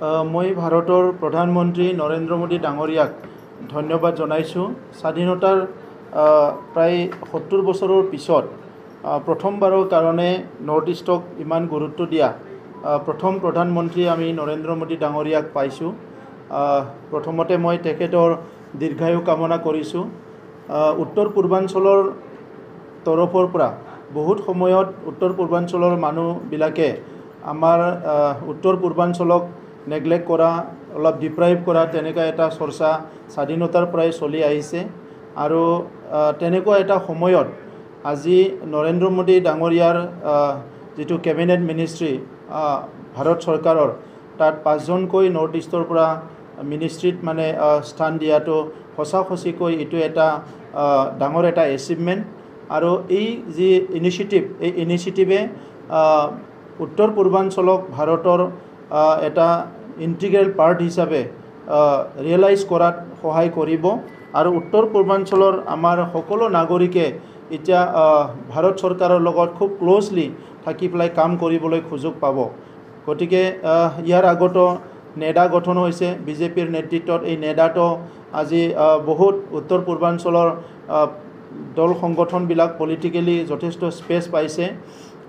মই ভাৰতৰ প্ৰধানমন্ত্ৰী নৰেন্দ্ৰ মোদী ডাঙৰীয়াক ধন্যবাদ জনাইছোঁ। স্বাধীনতাৰ প্ৰায় ৭০ বছৰৰ পিছত প্ৰথমবাৰৰ কাৰণে নৰ্থ ইষ্টক ইমান গুৰুত্ব দিয়া প্ৰথম প্ৰধানমন্ত্ৰী আমি নৰেন্দ্ৰ মোদী ডাঙৰীয়াক পাইছোঁ। প্ৰথমতে মই তেখেতৰ দীৰ্ঘায়ু কামনা কৰিছোঁ। উত্তৰ পূৰ্বাঞ্চলৰ তৰফৰ পৰা বহুত সময়ত উত্তৰ পূৰ্বাঞ্চলৰ মানুহবিলাকে আমাৰ উত্তৰ পূৰ্বাঞ্চলক নেগলেক্ট কৰা, অলপ ডিপ্ৰাইভ কৰা তেনেকুৱা এটা চৰ্চা স্বাধীনতাৰ পৰাই চলি আহিছে। আৰু তেনেকুৱা এটা সময়ত আজি নৰেন্দ্ৰ মোদী ডাঙৰীয়াৰ যিটো কেবিনেট মিনিষ্ট্ৰী ভাৰত চৰকাৰৰ, তাত 5জনকৈ নৰ্থ ইষ্টৰ পৰা মিনিষ্ট্ৰীত মানে স্থান দিয়াটো সঁচাকৈ এইটো এটা ডাঙৰ এটা এচিভমেণ্ট। আৰু এই যি এই ইনিচিয়েটিভে উত্তৰ পূৰ্বাঞ্চলক ভাৰতৰ এটা ইণ্টিগ্ৰেল পাৰ্ট হিচাপে ৰিয়েলাইজ কৰাত সহায় কৰিব। আৰু উত্তৰ পূৰ্বাঞ্চলৰ আমাৰ সকলো নাগৰিকে এতিয়া ভাৰত চৰকাৰৰ লগত খুব ক্ল'জলি থাকি পেলাই কাম কৰিবলৈ সুযোগ পাব। গতিকে ইয়াৰ আগতো নেডা গঠন হৈছে বিজেপিৰ নেতৃত্বত। এই নেডাটো আজি বহুত উত্তৰ পূৰ্বাঞ্চলৰ দল সংগঠনবিলাক পলিটিকেলি যথেষ্ট স্পেচ পাইছে।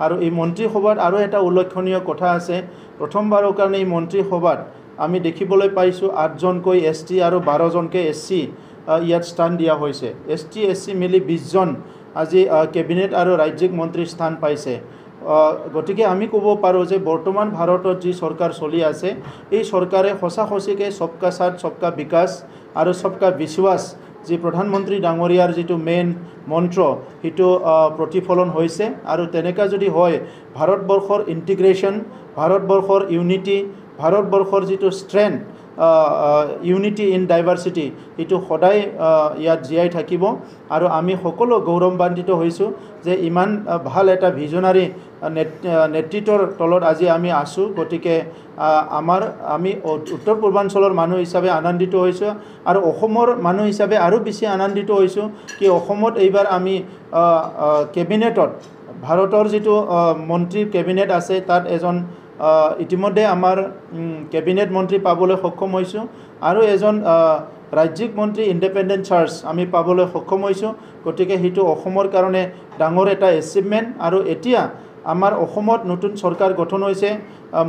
আৰু এই মন্ত্ৰীসভাত আৰু এটা উল্লেখনীয় কথা আছে। প্ৰথমবাৰৰ কাৰণে এই মন্ত্ৰীসভাত আমি দেখিবলৈ পাইছোঁ 8জনকৈ ST আৰু 12জনকৈ SC ইয়াত স্থান দিয়া হৈছে। ST SC মিলি 20জন আজি কেবিনেট আৰু ৰাজ্যিক মন্ত্ৰীৰ স্থান পাইছে। গতিকে আমি ক'ব পাৰোঁ যে বৰ্তমান ভাৰতত যি চৰকাৰ চলি আছে, এই চৰকাৰে সঁচাকৈ সবকা সাথ সবকা বিকাশ আৰু সবকা বিশ্বাস যি প্ৰধানমন্ত্ৰী ডাঙৰীয়াৰ যিটো মেইন মন্ত্ৰ, সেইটো প্ৰতিফলন হৈছে। আৰু তেনেকুৱা যদি হয়, ভাৰতবৰ্ষৰ ইণ্টিগ্ৰেশ্যন, ভাৰতবৰ্ষৰ ইউনিটি, ভাৰতবৰ্ষৰ যিটো ষ্ট্ৰেংথ, ইউনিটি ইন ডাইভাৰ্চিটি, এইটো সদায় ইয়াত জীয়াই থাকিব। আৰু আমি সকলো গৌৰৱান্বিত হৈছোঁ যে ইমান ভাল এটা ভিজনাৰী নেতৃত্বৰ তলত আজি আমি আছোঁ। গতিকে আমি উত্তৰ পূৰ্বাঞ্চলৰ মানুহ হিচাপে আনন্দিত হৈছোঁ। আৰু অসমৰ মানুহ হিচাপে আৰু বেছি আনন্দিত হৈছোঁ কি অসমত এইবাৰ আমি কেবিনেটত ভাৰতৰ যিটো মন্ত্ৰী কেবিনেট আছে, তাত এজন ইতিমধ্যে আমাৰ কেবিনেট মন্ত্ৰী পাবলৈ সক্ষম হৈছোঁ আৰু এজন ৰাজ্যিক মন্ত্ৰী ইণ্ডিপেণ্ডেণ্ট চাৰ্জ আমি পাবলৈ সক্ষম হৈছোঁ। গতিকে সেইটো অসমৰ কাৰণে ডাঙৰ এটা এচিভমেণ্ট। আৰু এতিয়া আমাৰ অসমত নতুন চৰকাৰ গঠন হৈছে।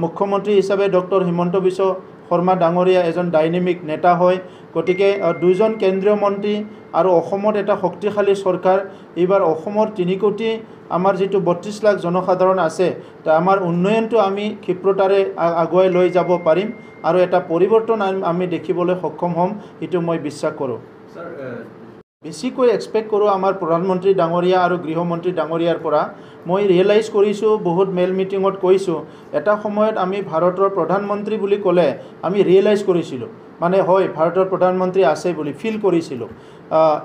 মুখ্যমন্ত্ৰী হিচাপে ডক্টৰ হিমন্ত বিশ্ব শৰ্মা ডাঙৰীয়া এজন ডাইনেমিক নেতা হয়। গতিকে 2জন কেন্দ্ৰীয় মন্ত্ৰী আৰু অসমত এটা শক্তিশালী চৰকাৰ। এইবাৰ অসমৰ 3 কোটি আমাৰ যিটো 32 লাখ জনসাধাৰণ আছে, আমাৰ উন্নয়নটো আমি ক্ষিপ্ৰতাৰে আগুৱাই লৈ যাব পাৰিম আৰু এটা পৰিৱৰ্তন আমি দেখিবলৈ সক্ষম হ'ম, সেইটো মই বিশ্বাস কৰোঁ। বেছিকৈ এক্সপেক্ট কৰোঁ আমাৰ প্ৰধানমন্ত্ৰী ডাঙৰীয়া আৰু গৃহমন্ত্ৰী ডাঙৰীয়াৰ পৰা। মই ৰিয়েলাইজ কৰিছোঁ, বহুত মেল মিটিঙত কৈছোঁ, এটা সময়ত আমি ভাৰতৰ প্ৰধানমন্ত্ৰী বুলি ক'লে আমি ৰিয়েলাইজ কৰিছিলোঁ, মানে হয় ভাৰতৰ প্ৰধানমন্ত্ৰী আছে বুলি ফিল কৰিছিলোঁ।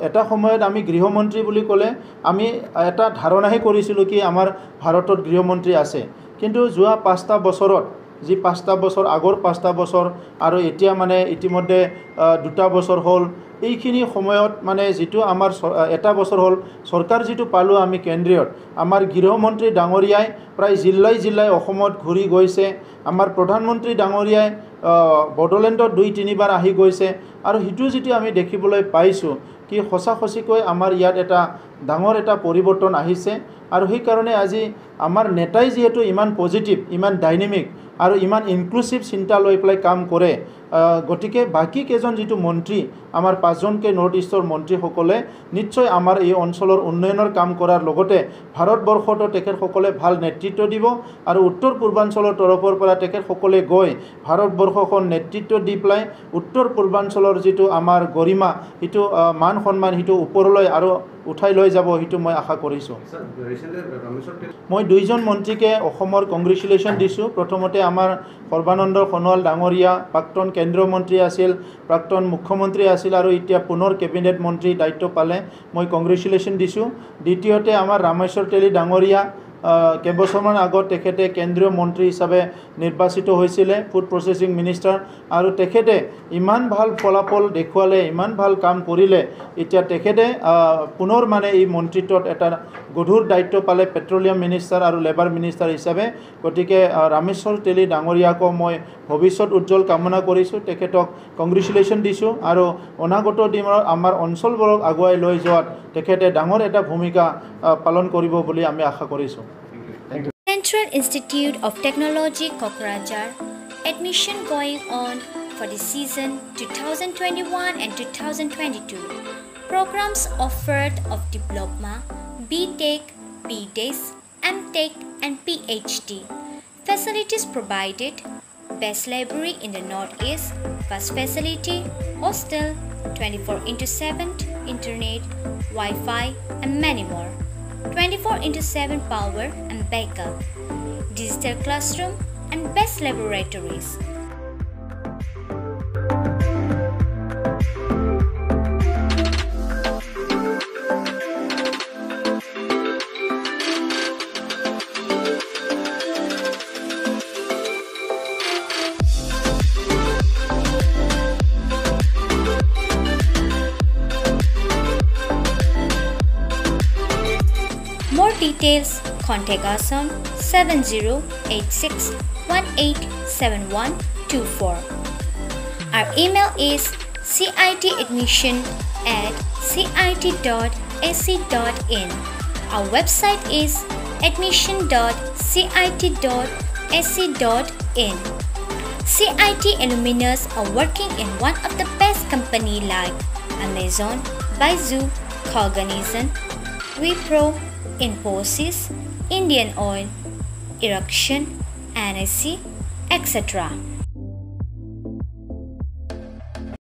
এটা সময়ত আমি গৃহমন্ত্ৰী বুলি ক'লে আমি এটা ধাৰণাহে কৰিছিলোঁ কি আমাৰ ভাৰতত গৃহমন্ত্ৰী আছে। কিন্তু যোৱা 5টা বছৰত, যি 5টা বছৰ আগৰ 5টা বছৰ আৰু এতিয়া মানে ইতিমধ্যে 2টা বছৰ হ'ল, এইখিনি সময়ত মানে যিটো আমাৰ এটা বছৰ হ'ল চৰকাৰ যিটো পালোঁ আমি কেন্দ্ৰীয়ত, আমাৰ গৃহমন্ত্ৰী ডাঙৰীয়াই প্ৰায় জিলাই অসমত ঘূৰি গৈছে। আমাৰ প্ৰধানমন্ত্ৰী ডাঙৰীয়াই বডোলেণ্ডত 2-3 বাৰ আহি গৈছে। আৰু সেইটো যিটো আমি দেখিবলৈ পাইছোঁ কি সঁচাকৈ আমাৰ ইয়াত এটা ডাঙৰ এটা পৰিৱৰ্তন আহিছে। আৰু সেইকাৰণে আজি আমাৰ নেতাই যিহেতু ইমান পজিটিভ, ইমান ডাইনেমিক আৰু ইমান ইনক্লুচিভ চিন্তা লৈ পেলাই কাম কৰে, গতিকে বাকী কেইজন যিটো মন্ত্ৰী, আমাৰ 5জনকৈ নৰ্থ ইষ্টৰ মন্ত্ৰীসকলে নিশ্চয় আমাৰ এই অঞ্চলৰ উন্নয়নৰ কাম কৰাৰ লগতে ভাৰতবৰ্ষতো তেখেতসকলে ভাল নেতৃত্ব দিব। আৰু উত্তৰ পূৰ্বাঞ্চলৰ তৰফৰ পৰা তেখেতসকলে গৈ ভাৰতবৰ্ষখন নেতৃত্ব দি পেলাই উত্তৰ পূৰ্বাঞ্চলৰ যিটো আমাৰ গৰিমা, সেইটো মান সন্মান, সেইটো ওপৰলৈ আৰু উঠাই লৈ যাব, সেইটো মই আশা কৰিছোঁ। মই 2জন মন্ত্ৰীকে অসমৰ কংগ্ৰেচুলেশ্যন দিছোঁ। প্ৰথমতে আমাৰ সৰ্বানন্দ সোণোৱাল ডাঙৰীয়া, প্ৰাক্তন কেন্দ্ৰীয় মন্ত্ৰী আছিল, প্ৰাক্তন মুখ্যমন্ত্ৰী আছিল আৰু এতিয়া পুনৰ কেবিনেট মন্ত্ৰী দায়িত্ব পালে, মই কংগ্ৰেচুলেশ্যন দিছোঁ। দ্বিতীয়তে আমাৰ ৰামেশ্বৰ তেলী ডাঙৰীয়া, কেইবছৰমান আগত তেখেতে কেন্দ্ৰীয় মন্ত্ৰী হিচাপে নিৰ্বাচিত হৈছিলে, ফুড প্ৰচেছিং মিনিষ্টাৰ, আৰু তেখেতে ইমান ভাল ফলাফল দেখুৱালে, ইমান ভাল কাম কৰিলে, এতিয়া তেখেতে পুনৰ মানে এই মন্ত্ৰীত্বত এটা গধুৰ দায়িত্ব পালে, পেট্ৰলিয়াম মিনিষ্টাৰ আৰু লেবাৰ মিনিষ্টাৰ হিচাপে। গতিকে ৰামেশ্বৰ তেলী ডাঙৰীয়াকো মই ভৱিষ্যত উজ্জ্বল কামনা কৰিছোঁ, তেখেতক কংগ্ৰেচুলেশ্যন দিছোঁ, আৰু অনাগত দিনত আমাৰ অঞ্চলবোৰক আগুৱাই লৈ যোৱাত তেখেতে ডাঙৰ এটা ভূমিকা পালন কৰিব বুলি আমি আশা কৰিছোঁ। Central Institute of Technology, Kokrajhar. Admission going on for the season 2021 and 2022. Programs offered of Diploma, B.Tech, B.Des, M.Tech and PhD. Facilities provided: best library in the Northeast, bus facility, hostel, 24/7 internet, Wi-Fi and many more. 24/7 power and backup, digital classroom and best laboratories. More details, contact us on 7086187124. Our email is citadmission@cit.ac.in. Our website is admission.cit.ac.in. CIT alumnus are working in one of the best companies like Amazon, Baidu, Cognizant, Wipro, Infosys, Indian Oil, Erection, NSC, etc.